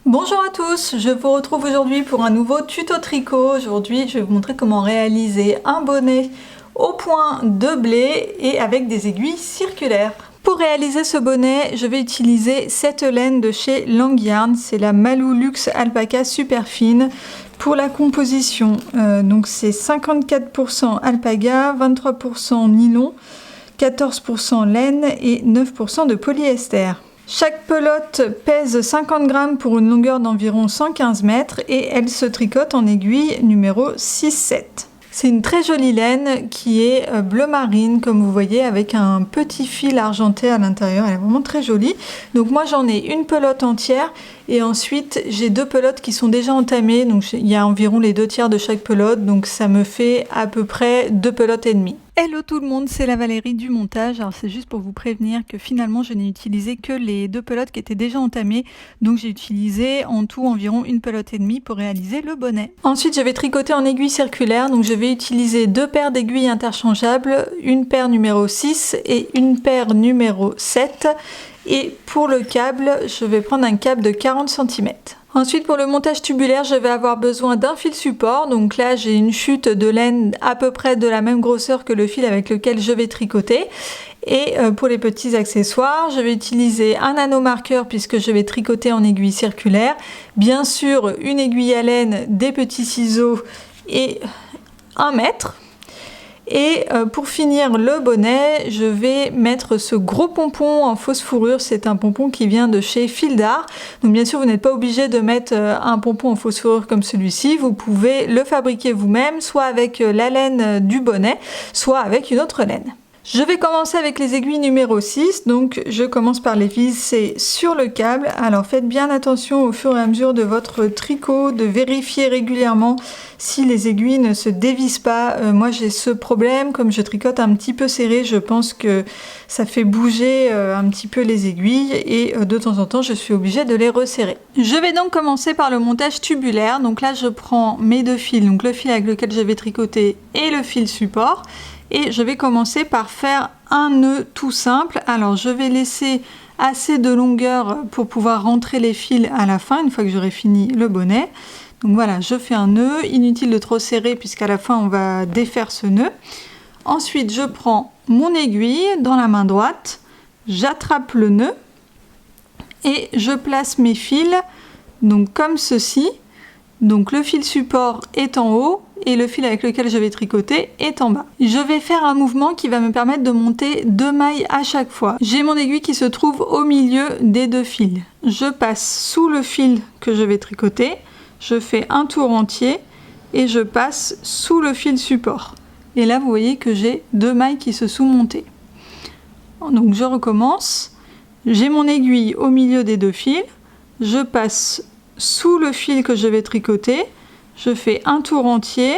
Bonjour à tous, je vous retrouve aujourd'hui pour un nouveau tuto tricot. Aujourd'hui, je vais vous montrer comment réaliser un bonnet au point de blé et avec des aiguilles circulaires. Pour réaliser ce bonnet, je vais utiliser cette laine de chez Langyarn, c'est la Malou Luxe Alpaca super fine. Pour la composition, donc c'est 54% alpaga, 23% nylon, 14% laine et 9% de polyester. Chaque pelote pèse 50 grammes pour une longueur d'environ 115 mètres et elle se tricote en aiguille numéro 6-7. C'est une très jolie laine qui est bleu marine comme vous voyez avec un petit fil argenté à l'intérieur, elle est vraiment très jolie. Donc moi j'en ai une pelote entière et ensuite j'ai deux pelotes qui sont déjà entamées, donc il y a environ les 2/3 de chaque pelote, donc ça me fait à peu près 2 pelotes et demie. Hello tout le monde, c'est la Valérie du montage. Alors c'est juste pour vous prévenir que finalement je n'ai utilisé que les deux pelotes qui étaient déjà entamées. Donc j'ai utilisé en tout environ une pelote et demie pour réaliser le bonnet. Ensuite je vais tricoter en aiguille circulaire. Donc je vais utiliser deux paires d'aiguilles interchangeables, une paire numéro 6 et une paire numéro 7. Et pour le câble, je vais prendre un câble de 40 cm. Ensuite pour le montage tubulaire, je vais avoir besoin d'un fil support. Donc là j'ai une chute de laine à peu près de la même grosseur que le fil avec lequel je vais tricoter. Et pour les petits accessoires, je vais utiliser un anneau marqueur puisque je vais tricoter en aiguille circulaire. Bien sûr une aiguille à laine, des petits ciseaux et 1 mètre. Et pour finir le bonnet, je vais mettre ce gros pompon en fausse fourrure. C'est un pompon qui vient de chez Fil d'Art. Donc bien sûr, vous n'êtes pas obligé de mettre un pompon en fausse fourrure comme celui-ci. Vous pouvez le fabriquer vous-même, soit avec la laine du bonnet, soit avec une autre laine. Je vais commencer avec les aiguilles numéro 6, donc je commence par les visser sur le câble. Alors faites bien attention au fur et à mesure de votre tricot, de vérifier régulièrement si les aiguilles ne se dévissent pas. Moi j'ai ce problème, comme je tricote un petit peu serré, je pense que ça fait bouger un petit peu les aiguilles et de temps en temps je suis obligée de les resserrer. Je vais donc commencer par le montage tubulaire. Donc là je prends mes deux fils, donc le fil avec lequel je vais tricoter et le fil support. Et je vais commencer par faire un nœud tout simple. Alors je vais laisser assez de longueur pour pouvoir rentrer les fils à la fin, une fois que j'aurai fini le bonnet. Donc voilà, je fais un nœud, inutile de trop serrer puisqu'à la fin on va défaire ce nœud. Ensuite je prends mon aiguille dans la main droite, j'attrape le nœud et je place mes fils donc comme ceci. Donc le fil support est en haut et le fil avec lequel je vais tricoter est en bas. Je vais faire un mouvement qui va me permettre de monter 2 mailles à chaque fois. J'ai mon aiguille qui se trouve au milieu des deux fils. Je passe sous le fil que je vais tricoter, je fais un tour entier et je passe sous le fil support. Et là vous voyez que j'ai 2 mailles qui se sont montées. Donc je recommence, j'ai mon aiguille au milieu des deux fils, je passe sous le fil que je vais tricoter, je fais un tour entier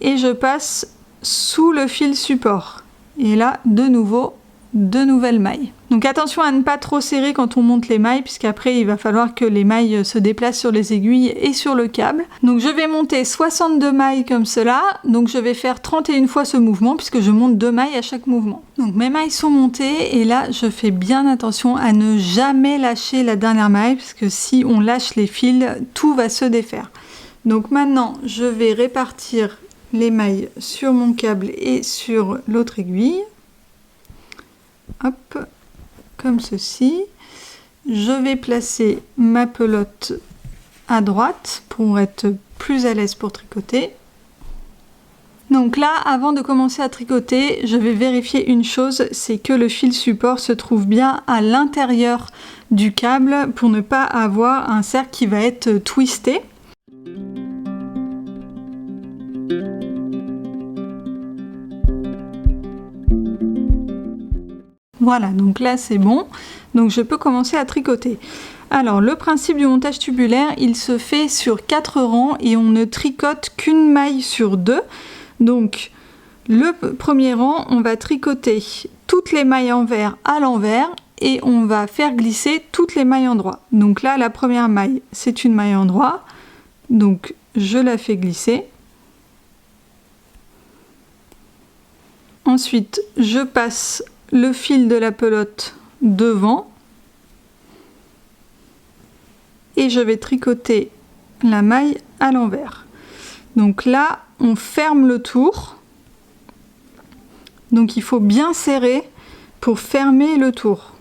et je passe sous le fil support. Et là, de nouveau, 2 nouvelles mailles. Donc attention à ne pas trop serrer quand on monte les mailles, puisqu'après il va falloir que les mailles se déplacent sur les aiguilles et sur le câble. Donc je vais monter 62 mailles comme cela, donc je vais faire 31 fois ce mouvement, puisque je monte 2 mailles à chaque mouvement. Donc mes mailles sont montées, et là je fais bien attention à ne jamais lâcher la dernière maille, parce que si on lâche les fils, tout va se défaire. Donc maintenant je vais répartir les mailles sur mon câble et sur l'autre aiguille. Hop, comme ceci. Je vais placer ma pelote à droite pour être plus à l'aise pour tricoter. Donc là, avant de commencer à tricoter, je vais vérifier une chose, c'est que le fil support se trouve bien à l'intérieur du câble pour ne pas avoir un cercle qui va être twisté. Voilà, donc là c'est bon, donc je peux commencer à tricoter. Alors le principe du montage tubulaire, il se fait sur 4 rangs et on ne tricote qu'une maille sur 2. Donc le premier rang, on va tricoter toutes les mailles en vert à l'envers et on va faire glisser toutes les mailles en droit. Donc là la première maille, c'est une maille en droit, donc je la fais glisser. Ensuite, je passe le fil de la pelote devant et je vais tricoter la maille à l'envers. Donc là, on ferme le tour. Donc il faut bien serrer pour fermer le tour.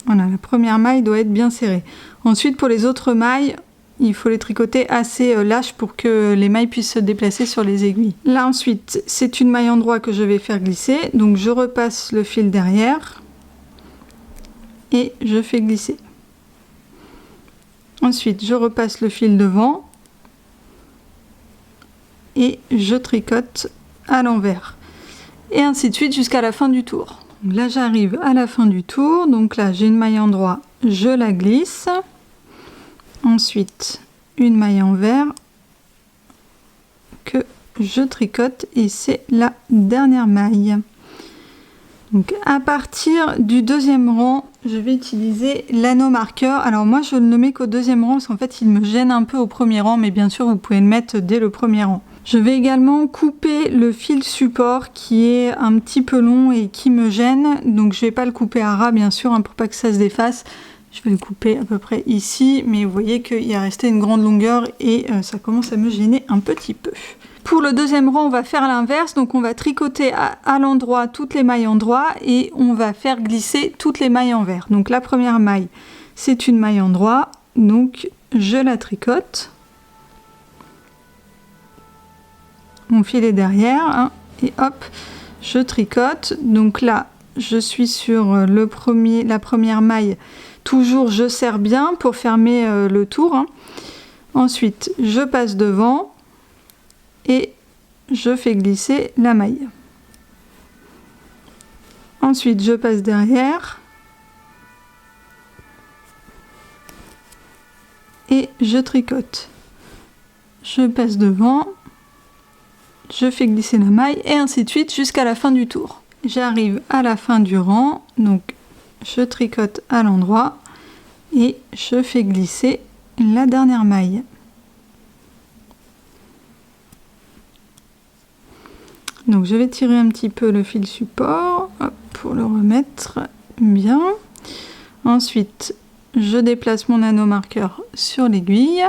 Voilà, la première maille doit être bien serrée. Ensuite, pour les autres mailles, il faut les tricoter assez lâches pour que les mailles puissent se déplacer sur les aiguilles. Là ensuite, c'est une maille endroit que je vais faire glisser. Donc je repasse le fil derrière et je fais glisser. Ensuite, je repasse le fil devant et je tricote à l'envers. Et ainsi de suite jusqu'à la fin du tour. Donc là, j'arrive à la fin du tour. Donc là, j'ai une maille endroit, je la glisse. Ensuite, une maille envers que je tricote et c'est la dernière maille. Donc à partir du deuxième rang, je vais utiliser l'anneau marqueur. Alors moi, je ne le mets qu'au deuxième rang parce qu'en fait, il me gêne un peu au premier rang, mais bien sûr, vous pouvez le mettre dès le premier rang. Je vais également couper le fil support qui est un petit peu long et qui me gêne. Donc je vais pas le couper à ras, bien sûr, hein, pour pas que ça se défasse. Je vais le couper à peu près ici, mais vous voyez qu'il y a resté une grande longueur et ça commence à me gêner un petit peu. Pour le deuxième rang, on va faire l'inverse, donc on va tricoter à l'endroit toutes les mailles endroit et on va faire glisser toutes les mailles envers. Donc la première maille, c'est une maille endroit, donc je la tricote. Mon fil est derrière, hein, et hop, je tricote. Donc là, je suis sur la première maille. Toujours, je serre bien pour fermer le tour. Hein. Ensuite, je passe devant et je fais glisser la maille. Ensuite, je passe derrière et je tricote. Je passe devant, je fais glisser la maille et ainsi de suite jusqu'à la fin du tour. J'arrive à la fin du rang, donc je tricote à l'endroit et je fais glisser la dernière maille. Donc je vais tirer un petit peu le fil support hop, pour le remettre bien. Ensuite, je déplace mon anneau marqueur sur l'aiguille.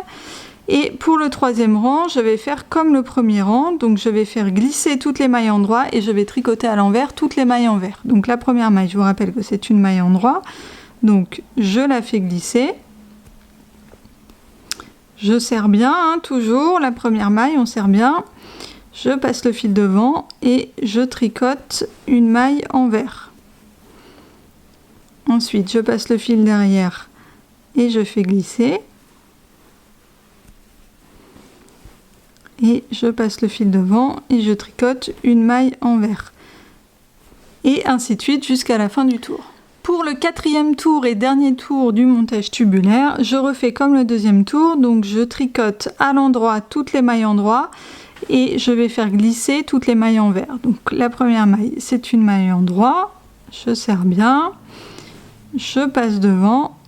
Et pour le troisième rang, je vais faire comme le premier rang. Donc je vais faire glisser toutes les mailles endroit et je vais tricoter à l'envers toutes les mailles envers. Donc la première maille, je vous rappelle que c'est une maille endroit. Donc je la fais glisser. Je serre bien, hein, toujours. La première maille, on serre bien. Je passe le fil devant et je tricote une maille envers. Ensuite, je passe le fil derrière et je fais glisser. Et je passe le fil devant et je tricote une maille envers. Et ainsi de suite jusqu'à la fin du tour. Pour le quatrième tour et dernier tour du montage tubulaire, je refais comme le deuxième tour. Donc je tricote à l'endroit toutes les mailles endroit et je vais faire glisser toutes les mailles envers. Donc la première maille, c'est une maille endroit. Je serre bien. Je passe devant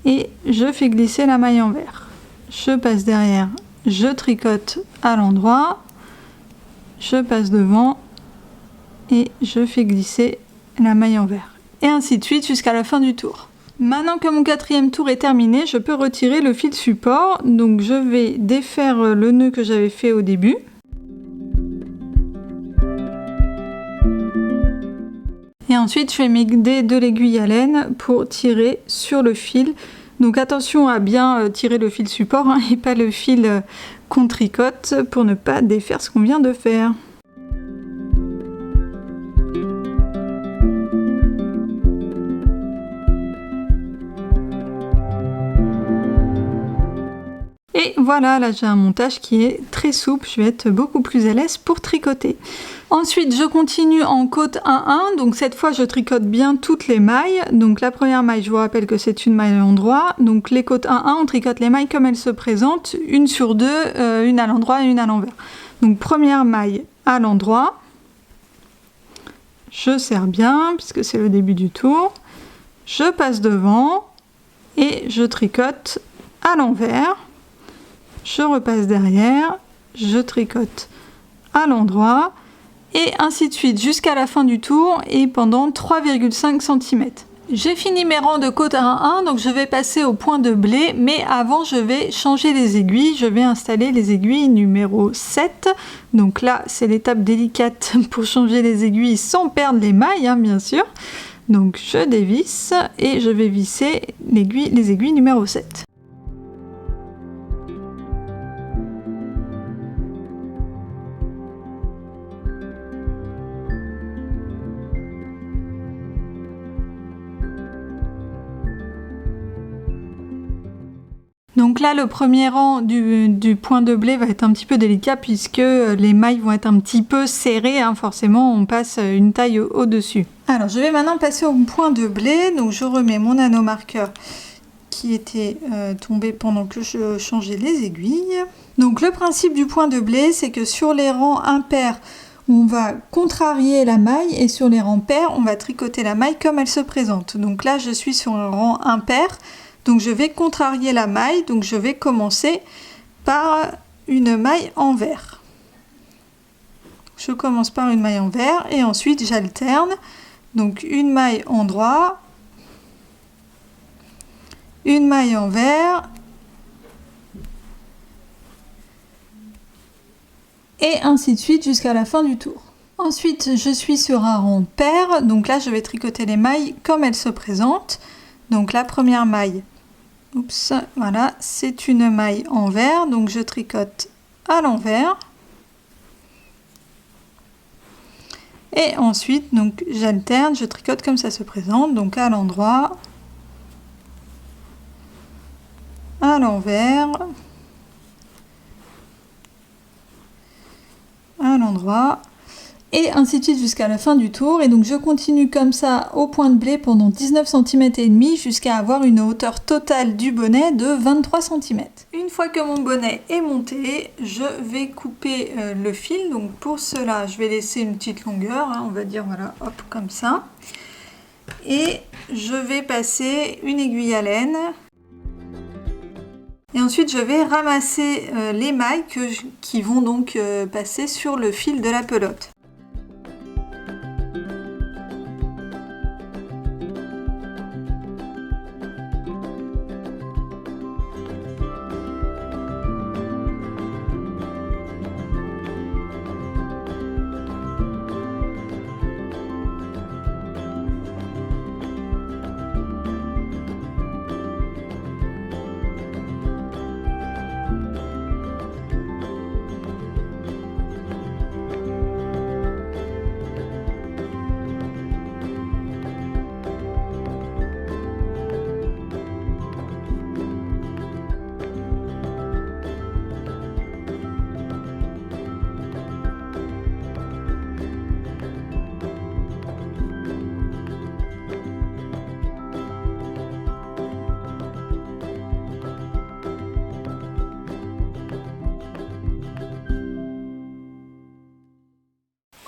et je fais glisser la maille envers. Je passe derrière. Je tricote à l'endroit, je passe devant et je fais glisser la maille envers. Et ainsi de suite jusqu'à la fin du tour. Maintenant que mon quatrième tour est terminé, je peux retirer le fil support. Donc je vais défaire le nœud que j'avais fait au début. Et ensuite je vais m'aider de l'aiguille à laine pour tirer sur le fil. Donc attention à bien tirer le fil support hein, et pas le fil qu'on tricote pour ne pas défaire ce qu'on vient de faire. Et voilà, là j'ai un montage qui est très souple, je vais être beaucoup plus à l'aise pour tricoter. Ensuite, je continue en côte 1-1, donc cette fois je tricote bien toutes les mailles. Donc la première maille, je vous rappelle que c'est une maille à l'endroit. Donc les côtes 1-1, on tricote les mailles comme elles se présentent, une sur deux, une à l'endroit et une à l'envers. Donc première maille à l'endroit, je serre bien puisque c'est le début du tour. Je passe devant et je tricote à l'envers. Je repasse derrière, je tricote à l'endroit et ainsi de suite jusqu'à la fin du tour et pendant 3,5 cm. J'ai fini mes rangs de côte à 1, donc je vais passer au point de blé, mais avant je vais changer les aiguilles. Je vais installer les aiguilles numéro 7. Donc là, c'est l'étape délicate pour changer les aiguilles sans perdre les mailles, hein, bien sûr. Donc je dévisse et je vais visser les aiguilles numéro 7. Donc là, le premier rang du point de blé va être un petit peu délicat puisque les mailles vont être un petit peu serrées, hein, forcément on passe une taille au-dessus. Alors je vais maintenant passer au point de blé, donc je remets mon anneau marqueur qui était tombé pendant que je changeais les aiguilles. Donc le principe du point de blé, c'est que sur les rangs impairs, on va contrarier la maille et sur les rangs pairs, on va tricoter la maille comme elle se présente. Donc là, je suis sur un rang impair. Donc je vais contrarier la maille, donc je vais commencer par une maille envers. Je commence par une maille envers et ensuite j'alterne. Donc une maille en droit, une maille envers et ainsi de suite jusqu'à la fin du tour. Ensuite, je suis sur un rang pair, donc là je vais tricoter les mailles comme elles se présentent. Donc la première maille, oups, voilà, c'est une maille envers, donc je tricote à l'envers. Et ensuite, donc j'alterne, je tricote comme ça se présente, donc à l'endroit, à l'envers, à l'endroit, et ainsi de suite jusqu'à la fin du tour. Et donc je continue comme ça au point de blé pendant 19 cm et demi jusqu'à avoir une hauteur totale du bonnet de 23 cm. Une fois que mon bonnet est monté, je vais couper le fil. Donc pour cela, je vais laisser une petite longueur, hein, on va dire voilà, hop, comme ça. Et je vais passer une aiguille à laine. Et ensuite, je vais ramasser les mailles qui vont donc passer sur le fil de la pelote.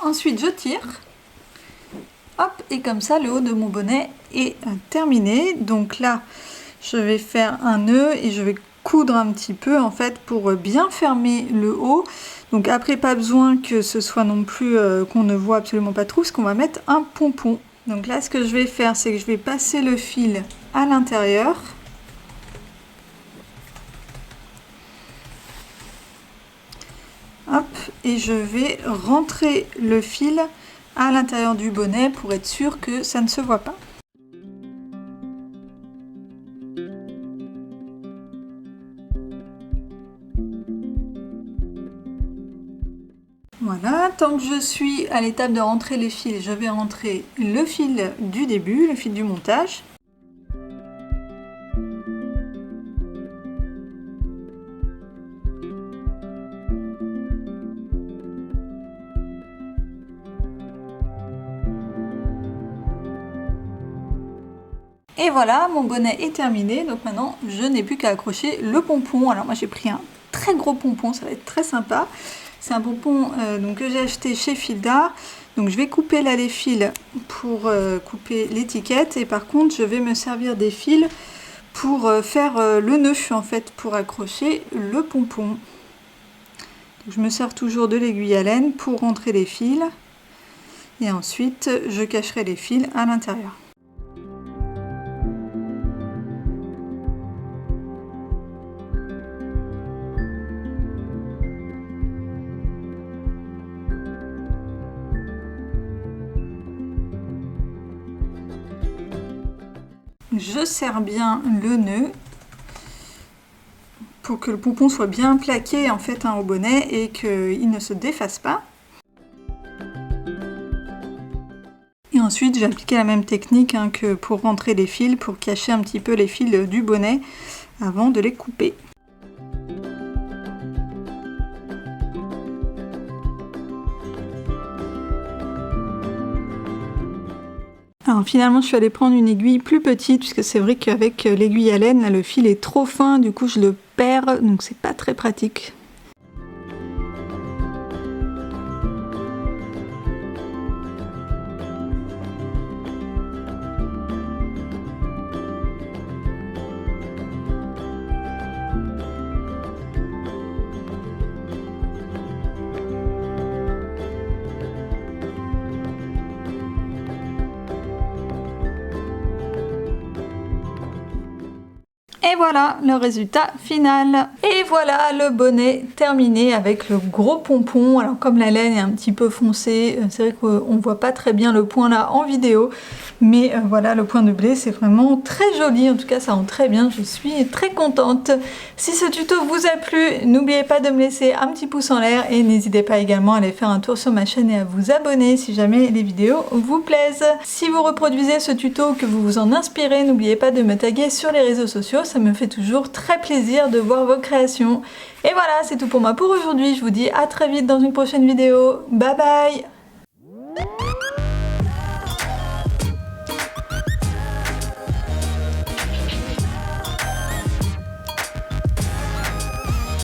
Ensuite, je tire. Hop, et comme ça, le haut de mon bonnet est terminé. Donc là, je vais faire un nœud et je vais coudre un petit peu en fait pour bien fermer le haut. Donc après, pas besoin que ce soit non plus qu'on ne voit absolument pas trop, parce qu'on va mettre un pompon. Donc là, ce que je vais faire, c'est que je vais passer le fil à l'intérieur. Hop, et je vais rentrer le fil à l'intérieur du bonnet pour être sûr que ça ne se voit pas. Voilà, tant que je suis à l'étape de rentrer les fils, je vais rentrer le fil du début, le fil du montage. Et voilà, mon bonnet est terminé, donc maintenant je n'ai plus qu'à accrocher le pompon. Alors moi j'ai pris un très gros pompon, ça va être très sympa. C'est un pompon donc, que j'ai acheté chez Fil d'Art. Donc je vais couper là les fils pour couper l'étiquette, et par contre je vais me servir des fils pour faire le nœud en fait, pour accrocher le pompon. Donc, je me sers toujours de l'aiguille à laine pour rentrer les fils, et ensuite je cacherai les fils à l'intérieur. je serre bien le nœud pour que le pompon soit bien plaqué en fait au bonnet et qu'il ne se défasse pas. Et ensuite j'ai appliqué la même technique que pour rentrer les fils, pour cacher un petit peu les fils du bonnet avant de les couper. Alors finalement je suis allée prendre une aiguille plus petite puisque c'est vrai qu'avec l'aiguille à laine là, le fil est trop fin, du coup je le perds, donc c'est pas très pratique. Et voilà le résultat final. Et voilà le bonnet terminé avec le gros pompon. Alors comme la laine est un petit peu foncée, c'est vrai qu'on voit pas très bien le point là en vidéo. Mais voilà, le point de blé, c'est vraiment très joli. En tout cas, ça rend très bien. Je suis très contente. Si ce tuto vous a plu, n'oubliez pas de me laisser un petit pouce en l'air. Et n'hésitez pas également à aller faire un tour sur ma chaîne et à vous abonner si jamais les vidéos vous plaisent. Si vous reproduisez ce tuto, que vous vous en inspirez, n'oubliez pas de me taguer sur les réseaux sociaux. Ça me fait toujours très plaisir de voir vos créations. Et voilà, c'est tout pour moi pour aujourd'hui. Je vous dis à très vite dans une prochaine vidéo. Bye bye!